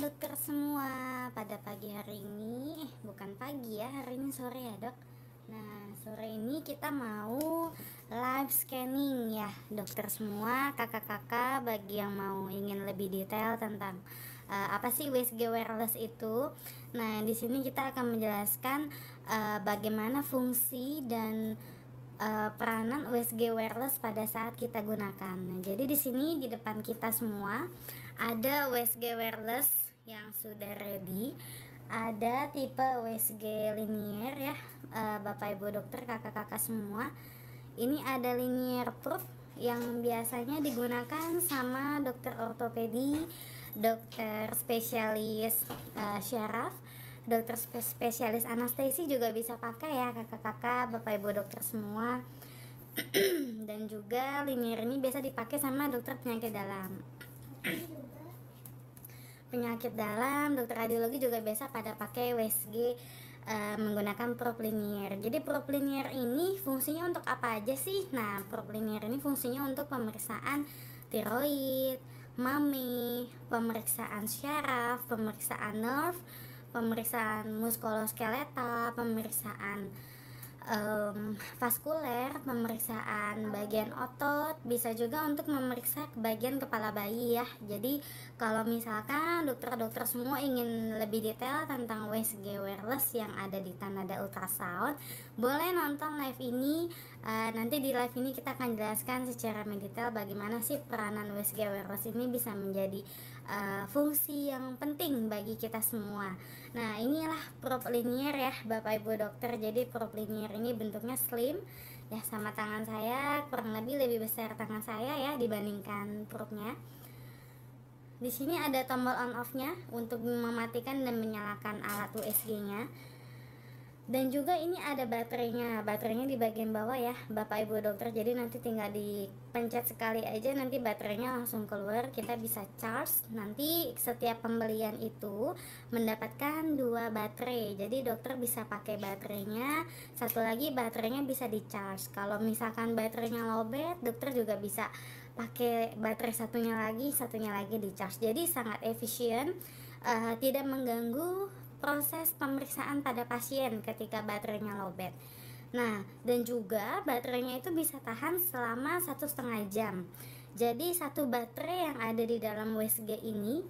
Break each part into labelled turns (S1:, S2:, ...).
S1: dokter semua, pada pagi hari ini, bukan pagi ya, hari ini sore ya dok. Nah, sore ini kita mau live scanning ya dokter semua, kakak-kakak bagi yang mau ingin lebih detail tentang apa sih WSG wireless itu. Nah, di sini kita akan menjelaskan bagaimana fungsi dan peranan USG wireless pada saat kita gunakan. Nah, jadi di sini di depan kita semua ada USG wireless yang sudah ready. Ada tipe USG linear ya, Bapak Ibu dokter, kakak-kakak semua. Ini ada linear probe yang biasanya digunakan sama dokter ortopedi, dokter spesialis syaraf, dokter spesialis anestesi juga bisa pakai ya kakak-kakak, Bapak Ibu dokter semua. Dan juga linear ini biasa dipakai sama dokter penyakit dalam, dokter radiologi juga biasa pada pakai WSG menggunakan probe linear. Jadi probe linear ini fungsinya untuk apa aja sih? Nah, probe linear ini fungsinya untuk pemeriksaan tiroid, mami, pemeriksaan syaraf, pemeriksaan nerve, pemeriksaan muskuloskeletal, pemeriksaan vaskuler, pemeriksaan bagian otot, bisa juga untuk memeriksa bagian kepala bayi ya. Jadi kalau misalkan dokter-dokter semua ingin lebih detail tentang WSG wireless yang ada di Tanada Ultrasound, boleh nonton live ini. Nanti di live ini kita akan jelaskan secara mendetail bagaimana sih peranan WSG wireless ini bisa menjadi fungsi yang penting bagi kita semua. Nah, inilah probe linear ya Bapak Ibu dokter. Jadi probe linear ini bentuknya slim ya, sama tangan saya, kurang lebih besar tangan saya ya dibandingkan probe-nya. Di sini ada tombol on off-nya untuk mematikan dan menyalakan alat USG-nya. Dan juga ini ada baterainya di bagian bawah ya Bapak Ibu dokter. Jadi nanti tinggal dipencet sekali aja, nanti baterainya langsung keluar, kita bisa charge. Nanti setiap pembelian itu mendapatkan 2 baterai, jadi dokter bisa pakai baterainya, satu lagi baterainya bisa di charge. Kalau misalkan baterainya lowbat, dokter juga bisa pakai baterai satunya lagi di charge. Jadi sangat efisien, tidak mengganggu proses pemeriksaan pada pasien ketika baterainya lowbat. Nah, dan juga baterainya itu bisa tahan selama 1,5 jam. Jadi satu baterai yang ada di dalam WSG ini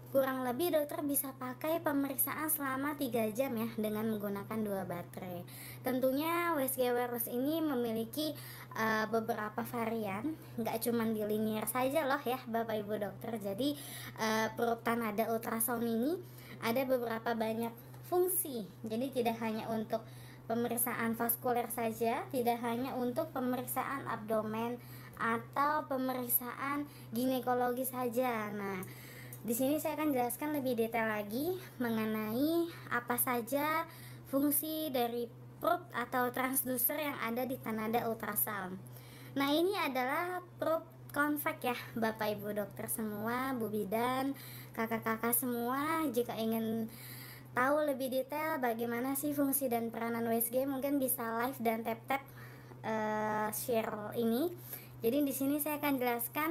S1: kurang lebih dokter bisa pakai pemeriksaan selama 3 jam ya dengan menggunakan 2 baterai. Tentunya WSG wireless ini memiliki beberapa varian, nggak cuma di linear saja loh ya Bapak Ibu dokter. Jadi probe Tanada Ultrasound ini ada beberapa banyak fungsi. Jadi tidak hanya untuk pemeriksaan vaskuler saja, tidak hanya untuk pemeriksaan abdomen atau pemeriksaan ginekologi saja. Nah, di sini saya akan jelaskan lebih detail lagi mengenai apa saja fungsi dari probe atau transducer yang ada di Tanada Ultrasound. Nah, ini adalah probe convex ya Bapak Ibu dokter semua, Bu Bidan, kakak-kakak semua. Jika ingin tahu lebih detail bagaimana sih fungsi dan peranan WSG, mungkin bisa live dan tap-tap share ini. Jadi di sini saya akan jelaskan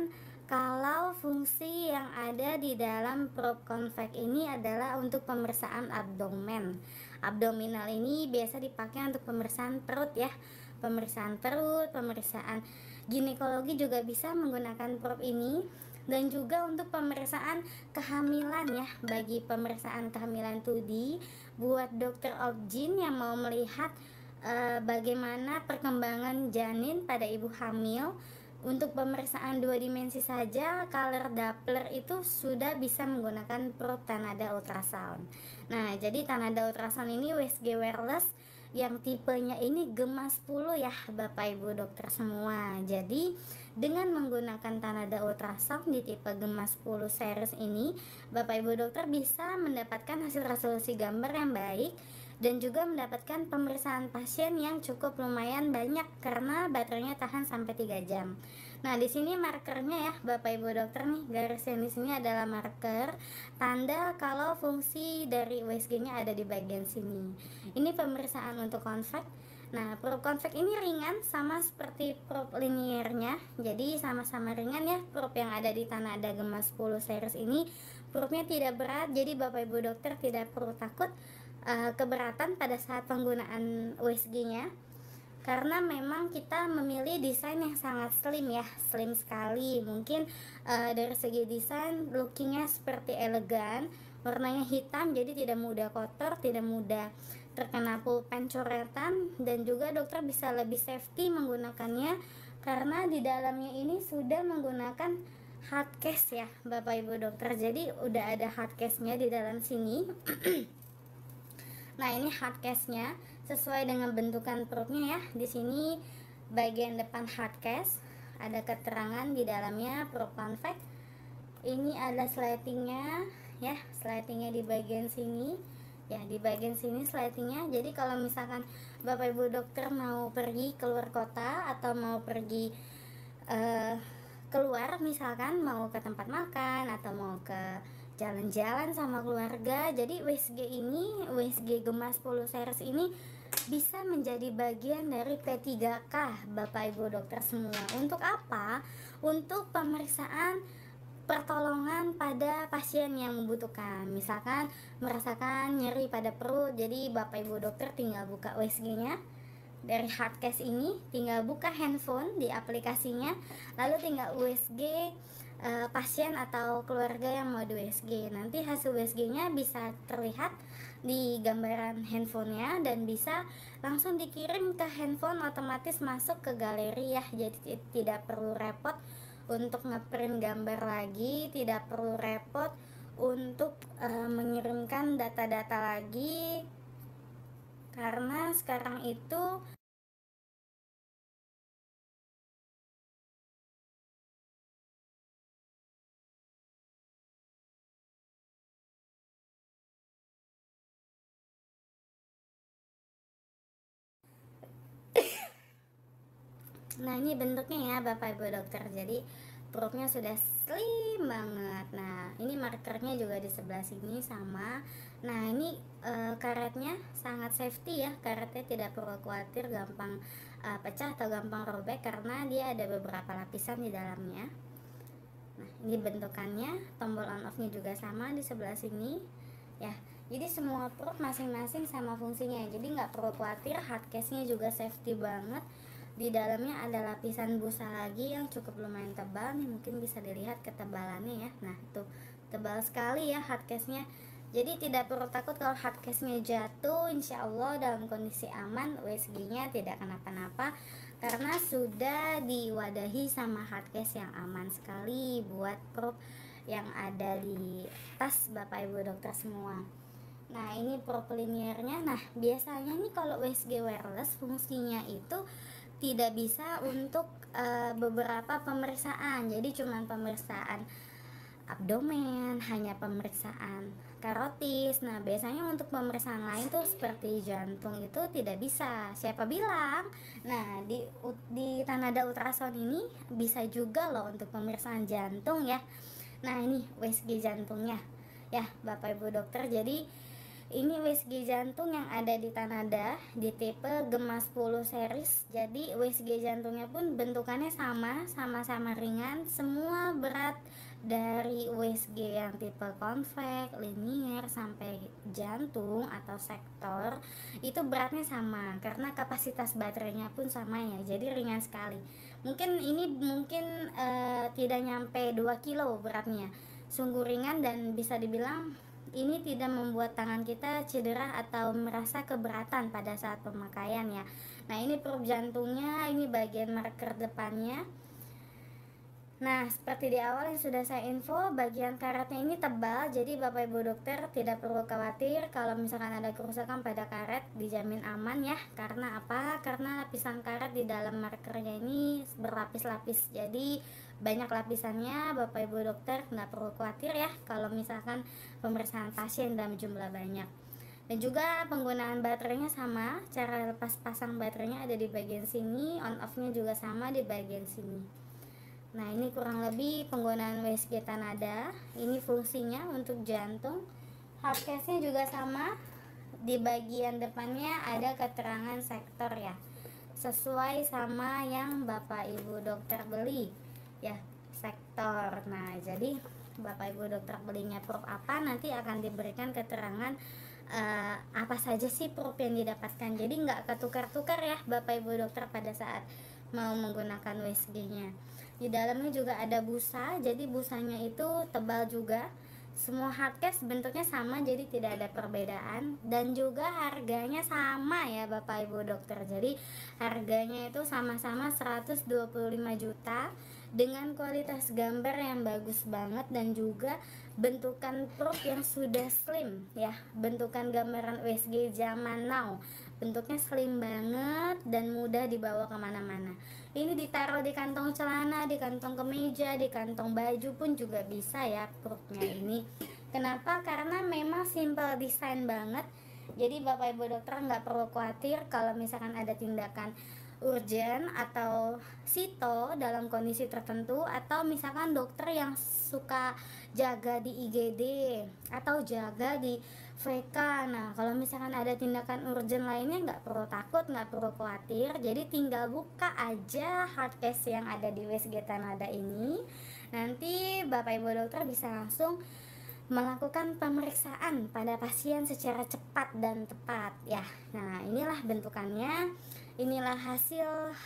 S1: kalau fungsi yang ada di dalam probe convex ini adalah untuk pemeriksaan abdomen. Abdominal ini biasa dipakai untuk pemeriksaan perut ya. Pemeriksaan perut, pemeriksaan ginekologi juga bisa menggunakan probe ini, dan juga untuk pemeriksaan kehamilan ya, bagi pemeriksaan kehamilan 2D buat dokter obgyn yang mau melihat bagaimana perkembangan janin pada ibu hamil. Untuk pemeriksaan 2 dimensi saja, color Doppler itu sudah bisa menggunakan probe Tanada Ultrasound. Nah, jadi Tanada Ultrasound ini WSG wireless yang tipenya ini GEMA 10 ya Bapak Ibu dokter semua. Jadi dengan menggunakan Tanada Ultrasound di tipe GEMA 10 series ini, Bapak Ibu dokter bisa mendapatkan hasil resolusi gambar yang baik dan juga mendapatkan pemeriksaan pasien yang cukup lumayan banyak karena baterainya tahan sampai 3 jam. Nah, di sini markernya ya Bapak Ibu dokter nih, garis yang di sini adalah marker tanda kalau fungsi dari USG-nya ada di bagian sini. Ini pemeriksaan untuk convex. Nah, probe convex ini ringan sama seperti probe liniernya. Jadi sama-sama ringan ya. Probe yang ada di Tanada Gemma 10 series ini probe-nya tidak berat. Jadi Bapak Ibu dokter tidak perlu takut keberatan pada saat penggunaan USG-nya. Karena memang kita memilih desain yang sangat slim ya, slim sekali. Mungkin dari segi desain lookingnya seperti elegan, warnanya hitam jadi tidak mudah kotor, tidak mudah terkena pulpen coretan, dan juga dokter bisa lebih safety menggunakannya karena di dalamnya ini sudah menggunakan hard case ya Bapak Ibu dokter. Jadi udah ada hard case-nya di dalam sini. Nah, ini hard case-nya sesuai dengan bentukan probe-nya ya. Di sini bagian depan hard case ada keterangan di dalamnya probe convex. Ini ada slatingnya ya, slatingnya di bagian sini. Ya, di bagian sini slatingnya. Jadi kalau misalkan Bapak Ibu dokter mau pergi keluar kota atau mau pergi keluar, misalkan mau ke tempat makan atau mau ke jalan-jalan sama keluarga, jadi WSG ini, WSG Gemma 10 series ini bisa menjadi bagian dari P3K Bapak Ibu dokter semua. Untuk apa? Untuk pemeriksaan pertolongan pada pasien yang membutuhkan. Misalkan merasakan nyeri pada perut, jadi Bapak Ibu dokter tinggal buka USG-nya dari hard case ini, tinggal buka handphone di aplikasinya, lalu tinggal USG pasien atau keluarga yang mau di USG. Nanti hasil USG-nya bisa terlihat di gambaran handphonenya dan bisa langsung dikirim ke handphone, otomatis masuk ke galeri ya. Jadi tidak perlu repot untuk ngeprint gambar lagi, tidak perlu repot untuk mengirimkan data-data lagi, karena sekarang itu nah ini bentuknya ya Bapak Ibu dokter. Jadi probe-nya sudah slim banget. Nah ini markernya juga di sebelah sini sama. Nah ini karetnya sangat safety ya, karetnya tidak perlu khawatir gampang pecah atau gampang robek karena dia ada beberapa lapisan di dalamnya. Nah ini bentukannya, tombol on off nya juga sama di sebelah sini ya. Jadi semua probe masing-masing sama fungsinya, jadi nggak perlu khawatir. Hard case nya juga safety banget. Di dalamnya ada lapisan busa lagi yang cukup lumayan tebal nih, mungkin bisa dilihat ketebalannya ya. Nah itu tebal sekali ya hard case nya. Jadi tidak perlu takut kalau hard case nya jatuh, insya Allah dalam kondisi aman, USG nya tidak kenapa-napa karena sudah diwadahi sama hard case yang aman sekali buat probe yang ada di tas Bapak Ibu dokter semua. Nah ini probe liniernya. Nah biasanya nih kalau USG wireless fungsinya itu tidak bisa untuk beberapa pemeriksaan, jadi cuma pemeriksaan abdomen, hanya pemeriksaan karotis. Nah biasanya untuk pemeriksaan lain tuh seperti jantung itu tidak bisa. Siapa bilang? Nah di Tanada ultrasound ini bisa juga loh untuk pemeriksaan jantung ya. Nah ini USG jantungnya ya Bapak Ibu dokter. Jadi ini USG jantung yang ada di Tanada di tipe Gemma 10 series. Jadi USG jantungnya pun bentukannya sama-sama ringan. Semua berat dari USG yang tipe convex, linear sampai jantung atau sektor itu beratnya sama karena kapasitas baterainya pun sama ya. Jadi ringan sekali. Mungkin ini tidak nyampe 2 kilo beratnya. Sungguh ringan dan bisa dibilang ini tidak membuat tangan kita cedera atau merasa keberatan pada saat pemakaian ya. Nah ini probe jantungnya, ini bagian marker depannya. Nah seperti di awal yang sudah saya info, bagian karetnya ini tebal, jadi Bapak Ibu dokter tidak perlu khawatir kalau misalkan ada kerusakan pada karet, dijamin aman ya. Karena apa? Karena lapisan karet di dalam markernya ini berlapis-lapis, jadi banyak lapisannya. Bapak Ibu dokter nggak perlu khawatir ya kalau misalkan pemeriksaan pasien dalam jumlah banyak. Dan juga penggunaan baterainya sama, cara lepas pasang baterainya ada di bagian sini, on off nya juga sama di bagian sini. Nah ini kurang lebih penggunaan USG Tanada. Ini fungsinya untuk jantung. Hard case nya juga sama di bagian depannya ada keterangan sektor ya, sesuai sama yang Bapak Ibu dokter beli ya, sektor. Nah, jadi Bapak Ibu dokter belinya proof apa, nanti akan diberikan keterangan apa saja sih proof yang didapatkan. Jadi nggak ketukar-tukar ya Bapak Ibu dokter pada saat mau menggunakan USG-nya. Di dalamnya juga ada busa, jadi busanya itu tebal juga. Semua hardcase bentuknya sama, jadi tidak ada perbedaan, dan juga harganya sama ya Bapak Ibu dokter. Jadi harganya itu sama-sama 125 juta dengan kualitas gambar yang bagus banget, dan juga bentukan proof yang sudah slim ya, bentukan gambaran USG zaman now, bentuknya slim banget dan mudah dibawa kemana-mana. Ini ditaruh di kantong celana, di kantong kemeja, di kantong baju pun juga bisa ya proofnya ini. Kenapa? Karena memang simple desain banget. Jadi Bapak Ibu dokter nggak perlu khawatir kalau misalkan ada tindakan urgent atau sito dalam kondisi tertentu, atau misalkan dokter yang suka jaga di IGD atau jaga di VK. Nah, kalau misalkan ada tindakan urgent lainnya nggak perlu takut, nggak perlu khawatir. Jadi tinggal buka aja hardcase yang ada di USG Tanada ini. Nanti Bapak Ibu dokter bisa langsung melakukan pemeriksaan pada pasien secara cepat dan tepat ya. Nah, inilah bentukannya. Inilah hasil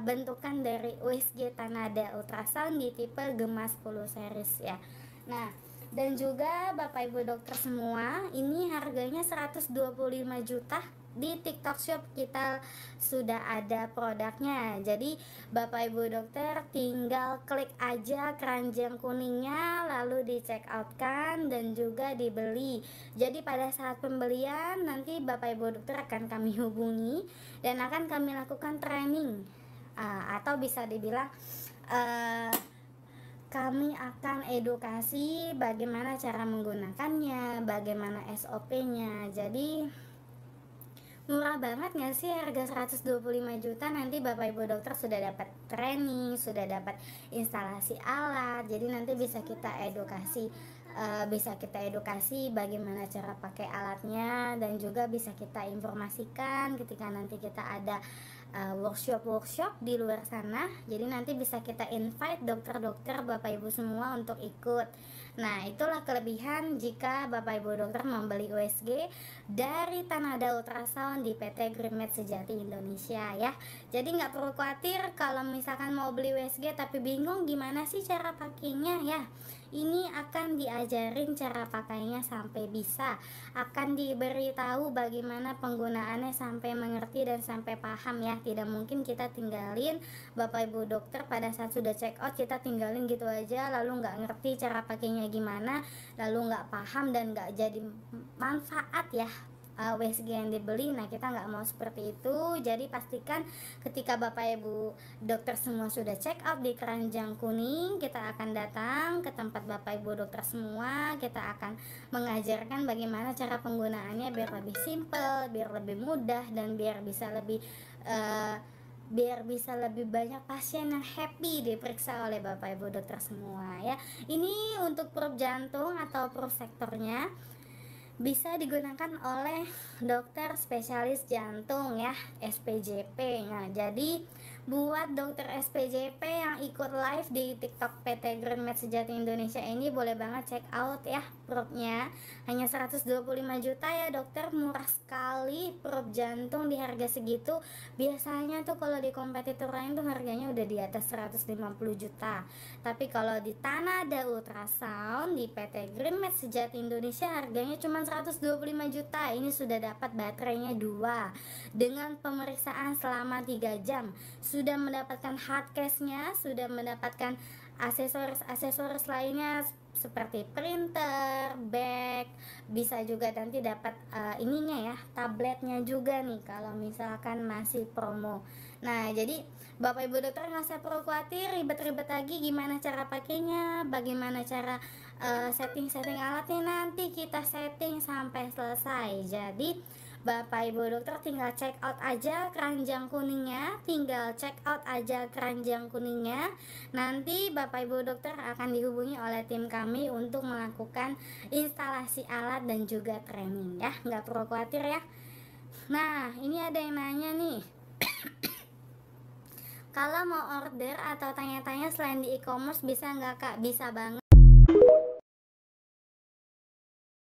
S1: bentukan dari USG Tanada Ultrasound di tipe Gemma 10 series ya. Nah, dan juga Bapak Ibu dokter semua, ini harganya 125 juta. Di TikTok Shop kita sudah ada produknya. Jadi Bapak Ibu dokter tinggal klik aja keranjang kuningnya, lalu di check out kan dan juga dibeli. Jadi pada saat pembelian nanti Bapak Ibu dokter akan kami hubungi dan akan kami lakukan training, atau bisa dibilang kami akan edukasi bagaimana cara menggunakannya, bagaimana SOP-nya. Jadi murah banget gak sih harga 125 juta? Nanti Bapak Ibu dokter sudah dapat training, sudah dapat instalasi alat. Jadi nanti bisa kita edukasi bagaimana cara pakai alatnya, dan juga bisa kita informasikan ketika nanti kita ada workshop di luar sana. Jadi nanti bisa kita invite dokter-dokter Bapak Ibu semua untuk ikut. Nah, itulah kelebihan jika Bapak Ibu dokter membeli USG dari Tanada Ultrasound di PT Greenmed Sejati Indonesia ya. Jadi nggak perlu khawatir kalau misalkan mau beli USG tapi bingung gimana sih cara pakainya ya. Ini akan diajarin cara pakainya sampai bisa, akan diberitahu bagaimana penggunaannya sampai mengerti dan sampai paham ya. Tidak mungkin kita tinggalin Bapak Ibu dokter pada saat sudah check out, kita tinggalin gitu aja lalu nggak ngerti cara pakainya gimana, lalu nggak paham dan nggak jadi manfaat ya USG yang dibeli. Nah, kita nggak mau seperti itu. Jadi pastikan ketika Bapak Ibu dokter semua sudah check out di keranjang kuning, kita akan datang ke tempat Bapak Ibu dokter semua. Kita akan mengajarkan bagaimana cara penggunaannya biar lebih simple, biar lebih mudah, dan biar bisa lebih banyak pasien yang happy diperiksa oleh Bapak Ibu dokter semua ya. Ini untuk proof jantung atau proof sektornya bisa digunakan oleh dokter spesialis jantung ya, SPJP. Nah, jadi buat dokter SPJP yang ikut live di TikTok PT Greenmed Sejati Indonesia ini boleh banget check out ya proofnya. Hanya 125 juta ya dokter, murah sekali proof jantung di harga segitu. Biasanya tuh kalau di kompetitor lain tuh harganya udah di atas 150 juta. Tapi kalau di Tanada Ultrasound di PT Greenmed Sejati Indonesia harganya cuma 125 juta. Ini sudah dapat baterainya 2 dengan pemeriksaan selama 3 jam. Sudah mendapatkan hardcase-nya, sudah mendapatkan aksesoris lainnya seperti printer, bag, bisa juga nanti dapat ininya ya, tabletnya juga nih kalau misalkan masih promo. Nah, jadi Bapak Ibu dokter nggak usah perlu khawatir ribet-ribet lagi gimana cara pakainya, bagaimana cara setting alatnya, nanti kita setting sampai selesai. Jadi Bapak Ibu dokter tinggal check out aja keranjang kuningnya, nanti Bapak Ibu dokter akan dihubungi oleh tim kami untuk melakukan instalasi alat dan juga training ya, nggak perlu khawatir ya. Nah, ini ada yang nanya nih, kalau mau order atau tanya-tanya selain di e-commerce bisa nggak Kak? Bisa banget.